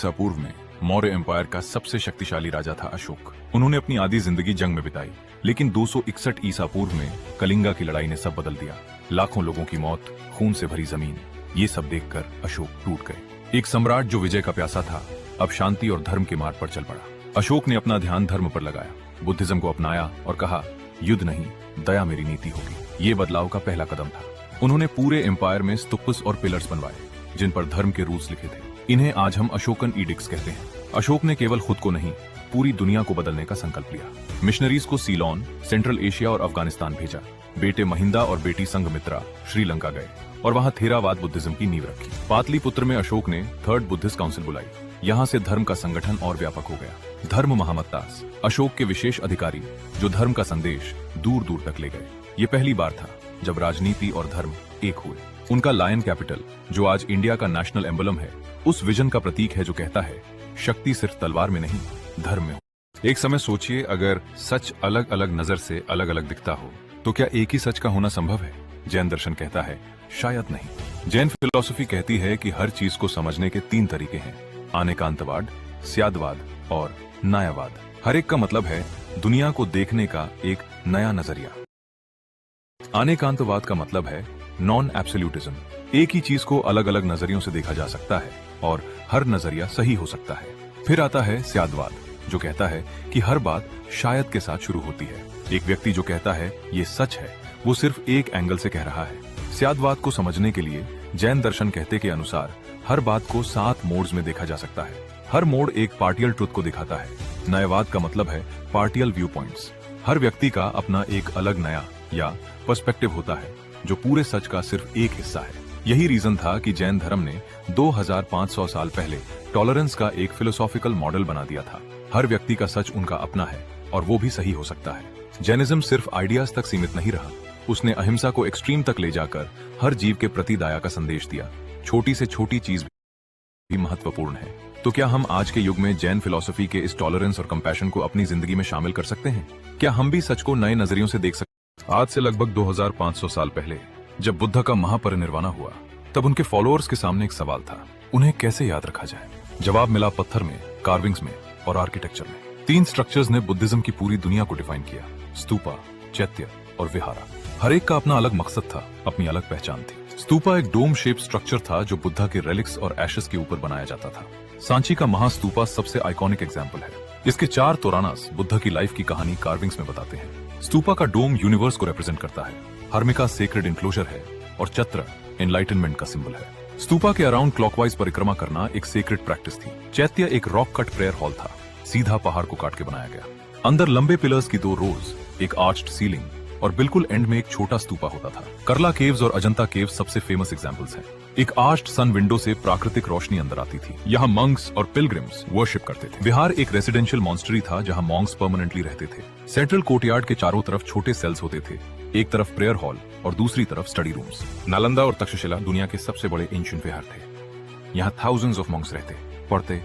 ईसा पूर्व में मौर्य एम्पायर का सबसे शक्तिशाली राजा था अशोक। उन्होंने अपनी आधी जिंदगी जंग में बिताई, लेकिन 261 ईसा पूर्व में कलिंगा की लड़ाई ने सब बदल दिया। लाखों लोगों की मौत, खून से भरी जमीन, ये सब देखकर अशोक टूट गए। एक सम्राट जो विजय का प्यासा था, अब शांति और धर्म के मार्ग पर चल पड़ा। अशोक ने अपना ध्यान धर्म पर लगाया, बुद्धिज्म को अपनाया और कहा, युद्ध नहीं, दया मेरी नीति होगी। ये बदलाव का पहला कदम था। उन्होंने पूरे एम्पायर में स्तूपस और पिलर्स बनवाए, जिन पर धर्म के रूल्स लिखे थे। इन्हें आज हम अशोकन ईडिक्ट्स कहते हैं। अशोक ने केवल खुद को नहीं, पूरी दुनिया को बदलने का संकल्प लिया। मिशनरीज को सीलोन, सेंट्रल एशिया और अफगानिस्तान भेजा। बेटे महिंदा और बेटी संघमित्रा श्रीलंका गए और वहां थेरावाद बुद्धिज्म की नींव रखी। पाटलिपुत्र में अशोक ने थर्ड बुद्धिस्ट काउंसिल बुलाई। यहाँ से धर्म का संगठन और व्यापक हो गया। धर्म महामत्तास, अशोक के विशेष अधिकारी जो धर्म का संदेश दूर दूर तक ले गए। ये पहली बार था जब राजनीति और धर्म एक हुए। उनका लायन कैपिटल, जो आज इंडिया का नेशनल एम्बलम है, उस विजन का प्रतीक है जो कहता है, शक्ति सिर्फ तलवार में नहीं, धर्म में हो। एक समय सोचिए, अगर सच अलग अलग नजर से अलग अलग दिखता हो तो क्या एक ही सच का होना संभव है? जैन दर्शन कहता है, शायद नहीं। जैन फिलॉसफी कहती है कि हर चीज को समझने के 3 तरीके हैं, आनेकांतवाद, स्यादवाद और न्यायवाद। हर एक का मतलब है दुनिया को देखने का एक नया नजरिया। आनेकांतवाद का मतलब है नॉन एब्सोल्यूटिज्म। एक ही चीज को अलग अलग नजरियों से देखा जा सकता है और हर नजरिया सही हो सकता है। फिर आता है स्यादवाद, जो कहता है कि हर बात शायद के साथ शुरू होती है। एक व्यक्ति जो कहता है ये सच है, वो सिर्फ एक एंगल से कह रहा है। स्यादवाद को समझने के लिए जैन दर्शन कहते के अनुसार हर बात को 7 मोड्स में देखा जा सकता है। हर मोड एक पार्टियल ट्रुथ को दिखाता है। न्यायवाद का मतलब है पार्टियल व्यू पॉइंट्स। हर व्यक्ति का अपना एक अलग नया या पर्सपेक्टिव होता है, जो पूरे सच का सिर्फ एक हिस्सा है। यही रीजन था कि जैन धर्म ने 2500 साल पहले टॉलरेंस का एक फिलोसॉफिकल मॉडल बना दिया था। हर व्यक्ति का सच उनका अपना है और वो भी सही हो सकता है। जैनिज्म सिर्फ आइडियाज तक सीमित नहीं रहा, उसने अहिंसा को एक्सट्रीम तक ले जाकर हर जीव के प्रति दया का संदेश दिया। छोटी से छोटी चीज भी महत्वपूर्ण है। तो क्या हम आज के युग में जैन फिलॉसफी के इस टॉलरेंस और कंपैशन को अपनी जिंदगी में शामिल कर सकते हैं? क्या हम भी सच को नए नजरियों से देख सकते हैं? आज से लगभग 2500 साल पहले जब बुद्ध का महापरिनिर्वाण हुआ, तब उनके फॉलोअर्स के सामने एक सवाल था, उन्हें कैसे याद रखा जाए? जवाब मिला पत्थर में, कार्विंग्स में और आर्किटेक्चर में। 3 स्ट्रक्चर्स ने बुद्धिज्म की पूरी दुनिया को डिफाइन किया, स्तूपा, चैत्य और विहारा। हर एक का अपना अलग मकसद था, अपनी अलग पहचान थी। स्तूपा एक डोम शेप स्ट्रक्चर था जो बुद्धा के रेलिक्स और एशेस के ऊपर बनाया जाता था। सांची का महास्तूपा सबसे आइकॉनिक एग्जाम्पल है। इसके 4 तोरानास बुद्धा की लाइफ की कहानी कार्विंग्स में बताते हैं। स्तूपा का डोम यूनिवर्स को रिप्रेजेंट करता है, हर्मिका सेक्रेड इनक्लोजर है और चत्र एनलाइटनमेंट का सिंबल है। स्तूपा के अराउंड क्लॉकवाइज परिक्रमा करना एक सेक्रेड प्रैक्टिस थी। चैत्य एक रॉक कट प्रेयर हॉल था, सीधा पहाड़ को काट के बनाया गया। अंदर लंबे पिलर्स की 2 रोज, एक आर्च्ड सीलिंग और बिल्कुल एंड में एक छोटा स्तूपा होता था। करला केव्स और अजंता केव्स सबसे फेमस एग्जांपल्स हैं। एक आर्च्ड सन विंडो से प्राकृतिक रोशनी अंदर आती थी। यहाँ मंक्स और पिलग्रिम्स वर्शिप करते थे। विहार एक रेसिडेंशियल मॉन्स्टरी था जहाँ मॉन्क्स परमानेंटली रहते थे। सेंट्रल कोर्टयार्ड के चारों तरफ छोटे सेल्स होते थे, एक तरफ प्रेयर हॉल और दूसरी तरफ स्टडी रूम्स। नालंदा और तक्षशिला दुनिया के सबसे बड़े एंशिएंट विहार थे। यहाँ थाउजेंड्स ऑफ मॉन्क्स रहते, पढ़ते